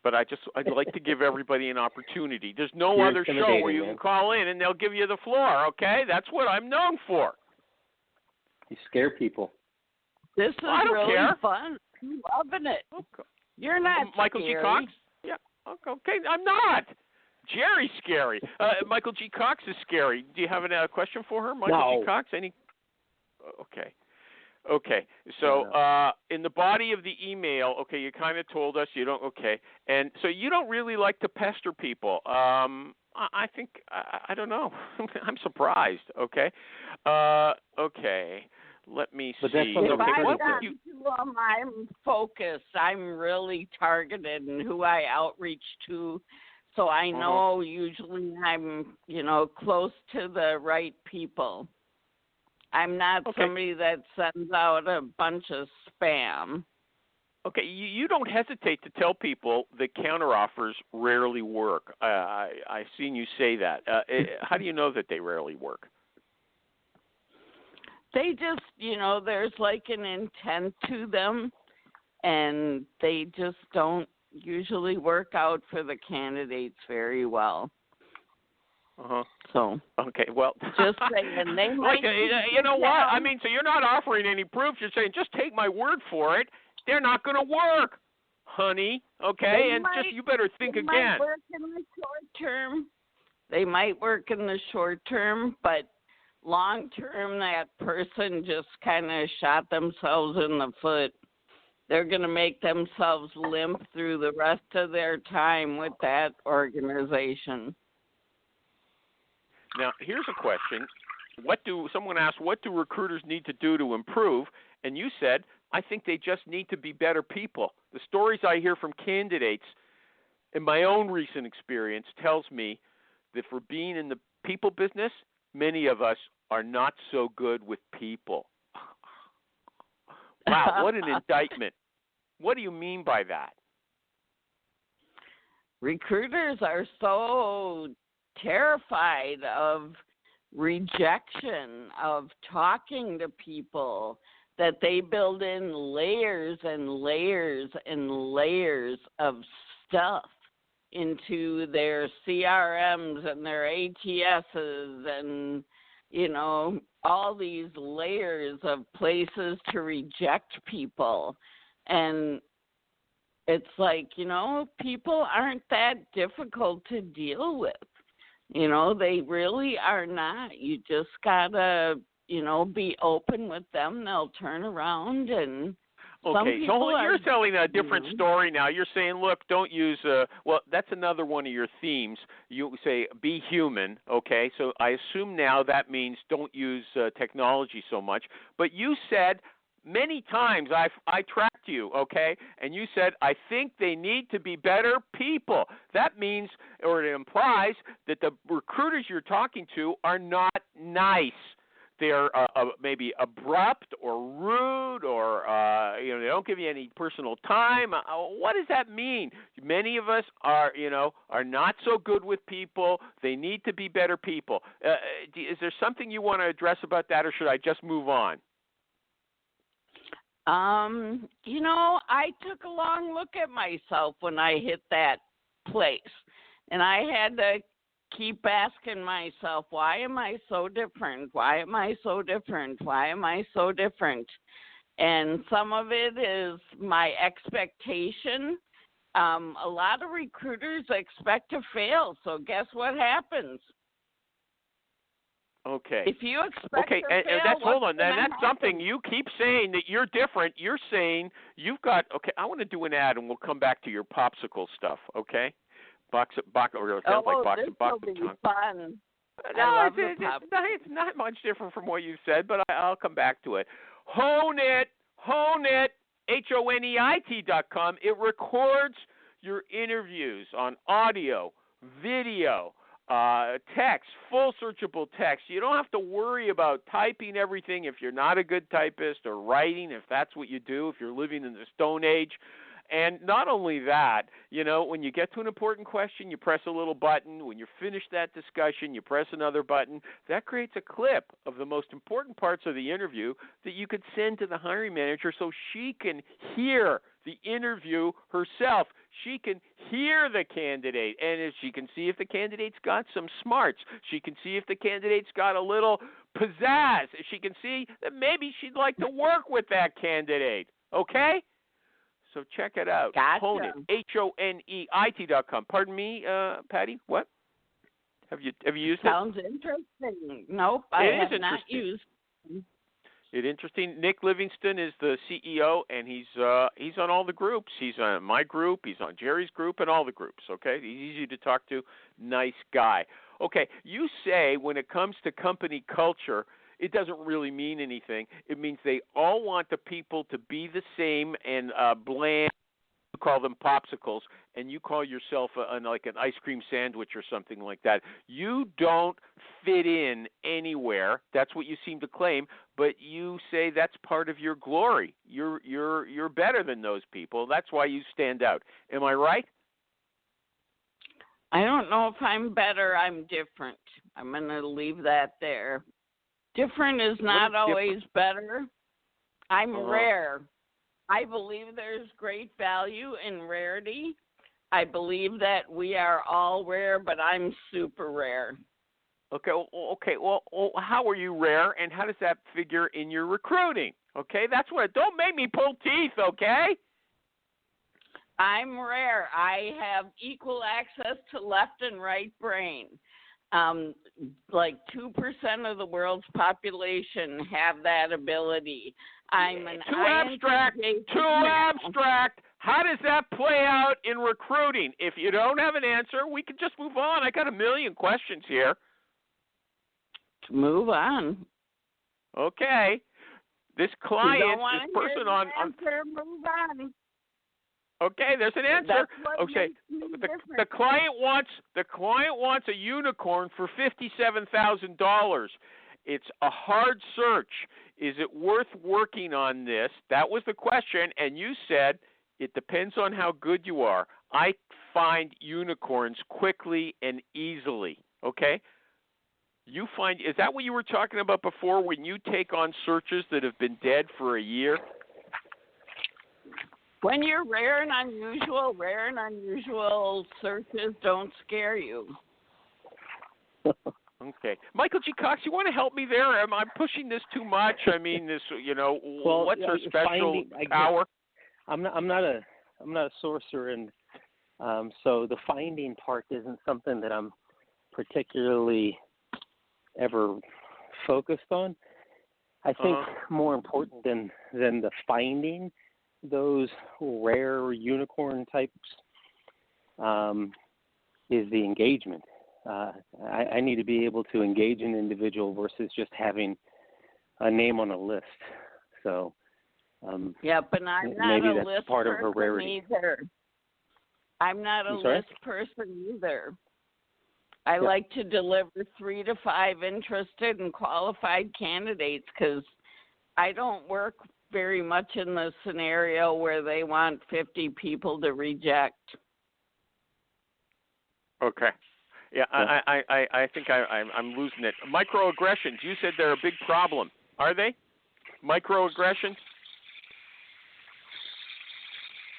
But I'd like to give everybody an opportunity. There's no other show where you can call in and they'll give you the floor, okay? That's what I'm known for. You scare people. This is really fun. I'm loving it. Okay. You're not Michael scary. G. Cox? Yeah. Okay. I'm not. Jerry's scary. Michael G. Cox is scary. Do you have a question for her, Michael G. Cox? Any? Okay. So in the body of the email, you kind of told us you don't. Okay, and so you don't really like to pester people. I think I don't know. I'm surprised. Okay. Okay. Let me see. If I'm focused. I'm really targeted in who I outreach to. So I know usually I'm, close to the right people. I'm not somebody that sends out a bunch of spam. Okay, you don't hesitate to tell people that counteroffers rarely work. I've seen you say that. How do you know that they rarely work? They just, there's like an intent to them, and they just don't usually work out for the candidates very well. So okay, well, just saying they might. You know what? I mean, so you're not offering any proof. You're saying just take my word for it. They're not going to work, honey. Okay, you better think again. Might work in the short term. They might work in the short term, but long term, that person just kind of shot themselves in the foot. They're going to make themselves limp through the rest of their time with that organization. Now, here's a question. Someone asked, what do recruiters need to do to improve? And you said, I think they just need to be better people. The stories I hear from candidates in my own recent experience tells me that for being in the people business, many of us are not so good with people. Wow, what an indictment. What do you mean by that? Recruiters are so terrified of rejection, of talking to people, that they build in layers and layers and layers of stuff into their CRMs and their ATSs and, all these layers of places to reject people. And it's like, people aren't that difficult to deal with. They really are not. You just gotta, be open with them. They'll turn around and. Okay, so you're telling a different story now. You're saying, look, don't use. That's another one of your themes. You say be human. Okay, so I assume now that means don't use technology so much. But you said many times I tracked you, okay, and you said I think they need to be better people. That means, or it implies, that the recruiters you're talking to are not nice. they're maybe abrupt or rude, or they don't give you any personal time. What does that mean? Many of us are not so good with people. They need to be better people. Is there something you want to address about that, or should I just move on? I took a long look at myself when I hit that place, and I had to keep asking myself, why am I so different? Why am I so different? Why am I so different? And some of it is my expectation. A lot of recruiters expect to fail, so guess what happens? Okay. If you expect to fail, hold on. That's happen? something you keep saying, that you're different. You're saying you've got. Okay, I want to do an ad, and we'll come back to your popsicle stuff. Okay. Box this will be fun. No, it's not much different from what you said, but I'll come back to it. Hone it, HONEIT.com. It records your interviews on audio, video, text, full searchable text. You don't have to worry about typing everything if you're not a good typist, or writing if that's what you do, if you're living in the Stone Age. And not only that, when you get to an important question, you press a little button. When you're finished that discussion, you press another button. That creates a clip of the most important parts of the interview that you could send to the hiring manager so she can hear the interview herself. She can hear the candidate, and if she can see if the candidate's got some smarts. She can see if the candidate's got a little pizzazz. She can see that maybe she'd like to work with that candidate. Okay? So check it out. Gotcha. Hone it. HONEIT.com. Pardon me, Patti. What? Have you used it? Sounds interesting. Nope, I have not used. It's interesting. Nick Livingston is the CEO, and he's on all the groups. He's on my group. He's on Jerry's group, and all the groups. Okay, he's easy to talk to. Nice guy. Okay, you say when it comes to company culture, it doesn't really mean anything. It means they all want the people to be the same and bland. You call them popsicles, and you call yourself like an ice cream sandwich or something like that. You don't fit in anywhere. That's what you seem to claim, but you say that's part of your glory. You're better than those people. That's why you stand out. Am I right? I don't know if I'm better. I'm different. I'm going to leave that there. Different is not always better. I'm rare. I believe there's great value in rarity. I believe that we are all rare, but I'm super rare. Okay. Well, how are you rare, and how does that figure in your recruiting? Okay, that's what. Don't make me pull teeth. Okay. I'm rare. I have equal access to left and right brain. Like 2% of the world's population have that ability. I'm an too abstract. How does that play out in recruiting? If you don't have an answer, we can just move on. I got a million questions here. Move on. Okay. This client, this person on move on. Okay, there's an answer. Okay, the client wants a unicorn for $57,000. It's a hard search. Is it worth working on this? That was the question, and you said it depends on how good you are. I find unicorns quickly and easily. Okay, is that what you were talking about before when you take on searches that have been dead for a year? When you're rare and unusual searches don't scare you. Okay. Michael G. Cox, you want to help me there? Am I pushing this too much? I mean, what's her special power? I'm not a sorcerer, and so the finding part isn't something that I'm particularly ever focused on. I think more important than the finding those rare unicorn types is the engagement. I need to be able to engage an individual versus just having a name on a list. So but I'm not maybe a that's list part of person her rarity. either. I'm not a list person either. I like to deliver 3 to 5 interested and qualified candidates because I don't work very much in the scenario where they want 50 people to reject. Okay. Yeah, I think I'm losing it. Microaggressions, you said they're a big problem. Are they? Microaggressions?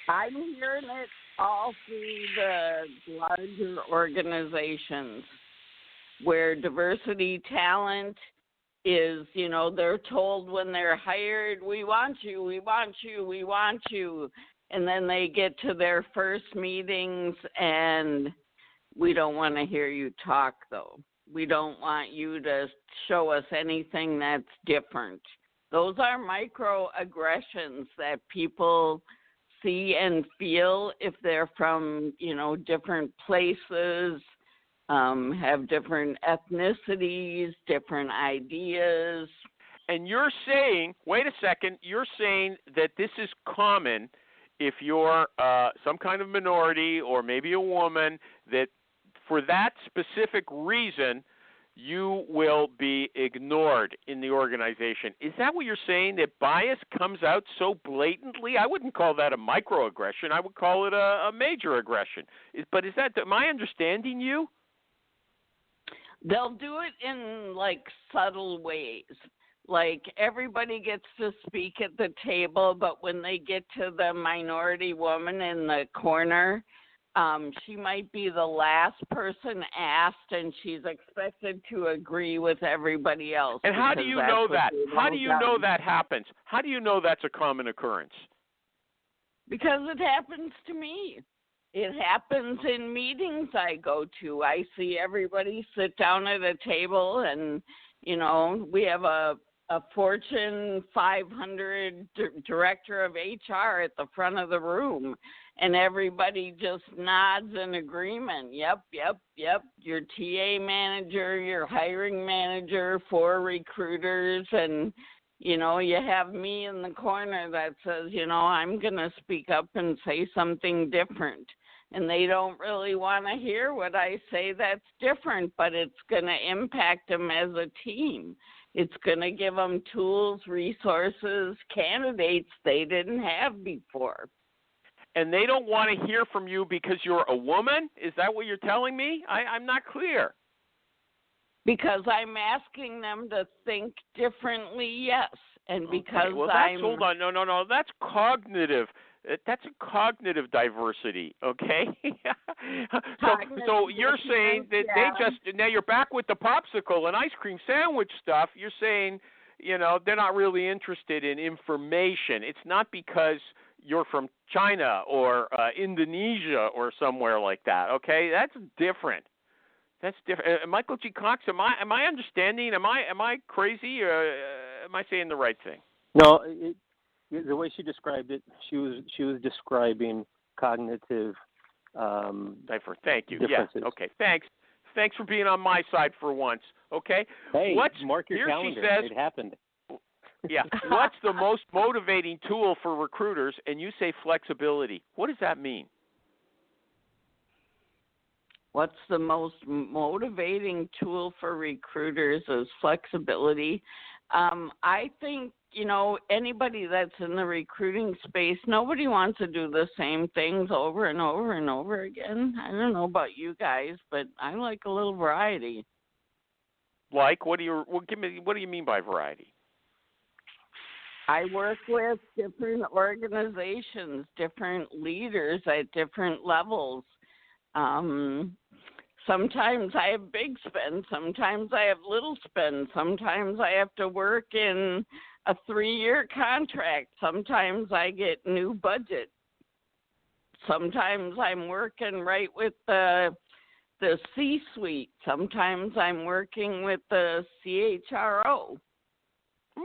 I'm hearing it all through the larger organizations where diversity talent is, they're told when they're hired, we want you, we want you, we want you. And then they get to their first meetings and we don't want to hear you talk, though. We don't want you to show us anything that's different. Those are microaggressions that people see and feel if they're from, different places, have different ethnicities, different ideas. And you're saying, wait a second, you're saying that this is common if you're some kind of minority or maybe a woman, that for that specific reason, you will be ignored in the organization. Is that what you're saying, that bias comes out so blatantly? I wouldn't call that a microaggression. I would call it a major aggression. But am I understanding you? They'll do it in, subtle ways. Like, everybody gets to speak at the table, but when they get to the minority woman in the corner, she might be the last person asked, and she's expected to agree with everybody else. And how do you know that? How do you know that happens? How do you know that's a common occurrence? Because it happens to me. It happens in meetings I go to. I see everybody sit down at a table, and, we have a Fortune 500 director of HR at the front of the room, and everybody just nods in agreement. Yep. Your TA manager, your hiring manager, 4 recruiters, and, you have me in the corner that says, I'm going to speak up and say something different. And they don't really want to hear what I say that's different, but it's going to impact them as a team. It's going to give them tools, resources, candidates they didn't have before. And they don't want to hear from you because you're a woman? Is that what you're telling me? I'm not clear. Because I'm asking them to think differently, yes. And because hold on. No. That's cognitive. That's a cognitive diversity, okay? so you're saying that now you're back with the popsicle and ice cream sandwich stuff. You're saying, they're not really interested in information. It's not because you're from China or Indonesia or somewhere like that, okay? That's different. That's different. Michael G. Cox, am I understanding? Am I crazy, or am I saying the right thing? No, the way she described it, she was describing cognitive Thank you. differences. Yeah. Okay. Thanks for being on my side for once. Okay. Hey, mark your calendar. She says, it happened. Yeah. What's the most motivating tool for recruiters? And you say flexibility. What does that mean? What's the most motivating tool for recruiters is flexibility. I think, anybody that's in the recruiting space, nobody wants to do the same things over and over and over again. I don't know about you guys, but I like a little variety. Like, what do you mean by variety? I work with different organizations, different leaders at different levels. Sometimes I have big spend, sometimes I have little spend, sometimes I have to work in a 3-year contract, sometimes I get new budget, sometimes I'm working right with the C-suite, sometimes I'm working with the CHRO.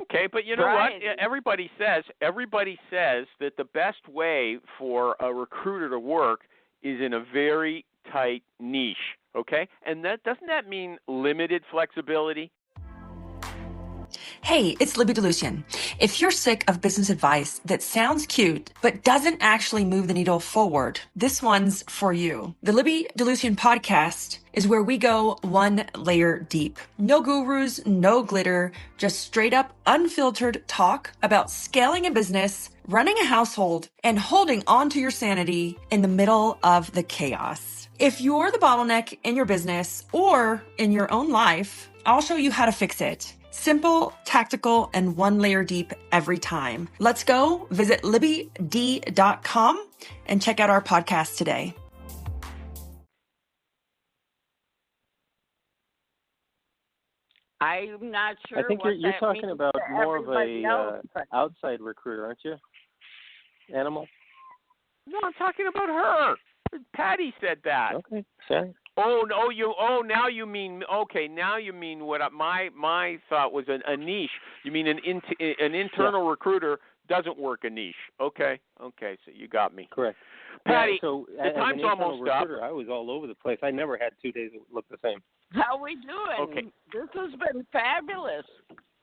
Okay, but you know what? Everybody says that the best way for a recruiter to work is in a very tight niche, okay? And doesn't that mean limited flexibility? Hey, it's Libby DeLucian. If you're sick of business advice that sounds cute but doesn't actually move the needle forward, this one's for you. The Libby DeLucian podcast is where we go one layer deep. No gurus, no glitter, just straight up unfiltered talk about scaling a business, running a household, and holding on to your sanity in the middle of the chaos. If you're the bottleneck in your business or in your own life, I'll show you how to fix it. Simple, tactical, and one layer deep every time. Let's go. Visit libbyd.com and check out our podcast today. I'm not sure. I think you're talking about more of a outside recruiter, aren't you? Animal? No, I'm talking about her. Patti said that. Okay, sorry. Now you mean what my thought was a niche. You mean an internal recruiter doesn't work a niche. Okay, so you got me. Correct. Patti, so the time's almost up. I was all over the place. I never had 2 days that looked the same. How we doing? Okay. This has been fabulous.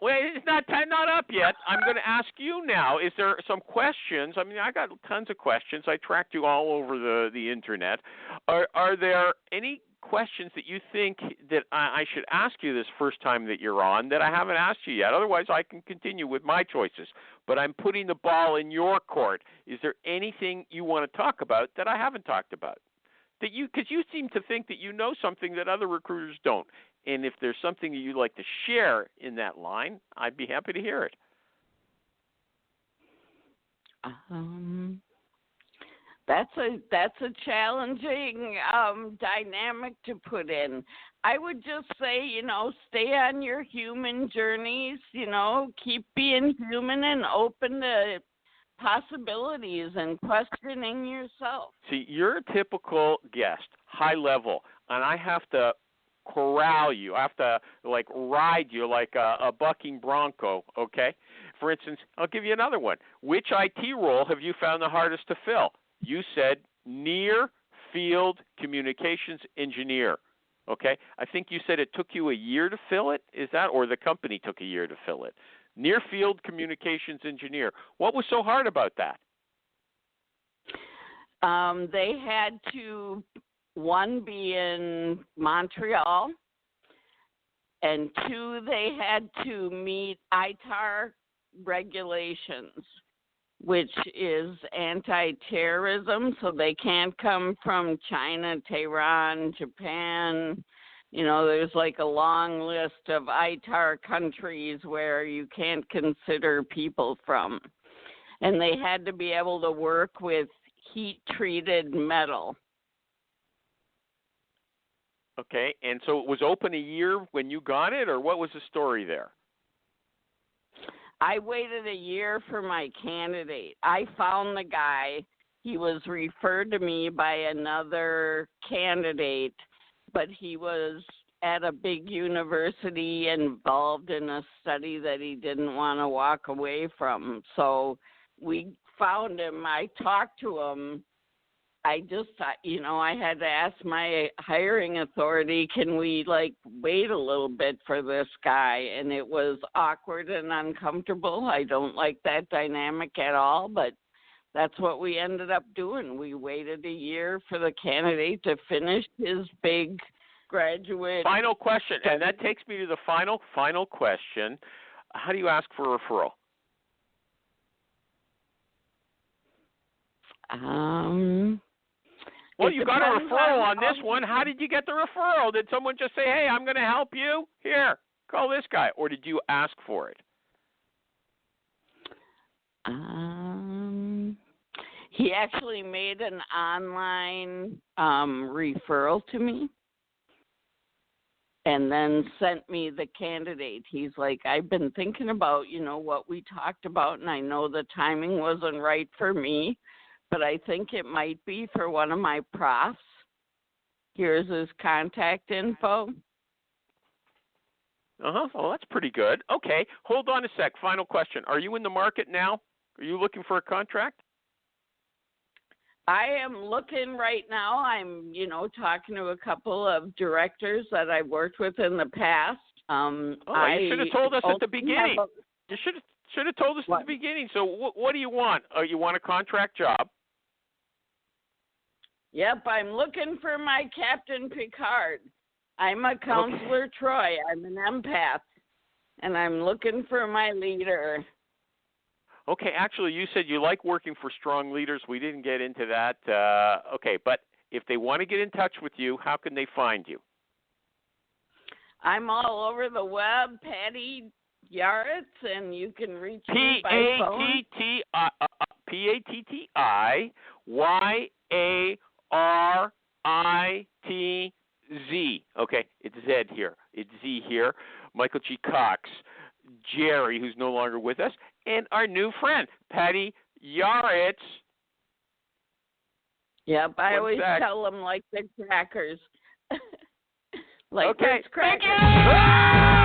Wait, it's not up yet. I'm going to ask you now. Is there some questions? I mean, I got tons of questions. I tracked you all over the internet. Are there any questions that you think that I should ask you this first time that you're on that I haven't asked you yet? Otherwise, I can continue with my choices. But I'm putting the ball in your court. Is there anything you want to talk about that I haven't talked about? Because you seem to think that you know something that other recruiters don't. And if there's something that you'd like to share in that line, I'd be happy to hear it. That's a challenging dynamic to put in. I would just say, stay on your human journeys, keep being human and open to possibilities and questioning yourself. See, you're a typical guest, high level, and I have to corral you. I have to ride you like a bucking bronco, okay? For instance, I'll give you another one. Which IT role have you found the hardest to fill? You said near field communications engineer, okay? I think you said it took you a year to fill it. Is that, or the company took a year to fill it? Near field communications engineer. What was so hard about that? They had to, one, be in Montreal, and two, they had to meet ITAR regulations, which is anti-terrorism, so they can't come from China, Tehran, Japan. There's a long list of ITAR countries where you can't consider people from. And they had to be able to work with heat-treated metal. Okay, and so it was open a year when you got it, or what was the story there? I waited a year for my candidate. I found the guy. He was referred to me by another candidate, but he was at a big university involved in a study that he didn't want to walk away from. So we found him. I talked to him. I just, I had to ask my hiring authority, can we wait a little bit for this guy? And it was awkward and uncomfortable. I don't like that dynamic at all, but that's what we ended up doing. We waited a year for the candidate to finish his big graduate. Final question, and that takes me to the final question. How do you ask for a referral? Well, you got a referral on this one. How did you get the referral? Did someone just say, hey, I'm going to help you? Here, call this guy. Or did you ask for it? He actually made an online referral to me and then sent me the candidate. He's like, I've been thinking about, what we talked about, and I know the timing wasn't right for me, but I think it might be for one of my profs. Here's his contact info. Well, that's pretty good. Okay, hold on a sec. Final question. Are you in the market now? Are you looking for a contract? I am looking right now. I'm, talking to a couple of directors that I've worked with in the past. You should have told us at the beginning. You should have told us at the beginning. So what do you want? You want a contract job? Yep, I'm looking for my Captain Picard. I'm a Counselor Troy. I'm an empath, and I'm looking for my leader. Okay, actually, you said you like working for strong leaders. We didn't get into that. But if they want to get in touch with you, how can they find you? I'm all over the web, Patti Yaritz, and you can reach me by phone. P-A-T-T-I-Y-A-R-I-T-Z. Okay, it's Z here. It's Z here. Michael G. Cox, Jerry, who's no longer with us, and our new friend, Patti Yaritz. Yep, I always tell them like the crackers. Like okay, crackers. Thank you!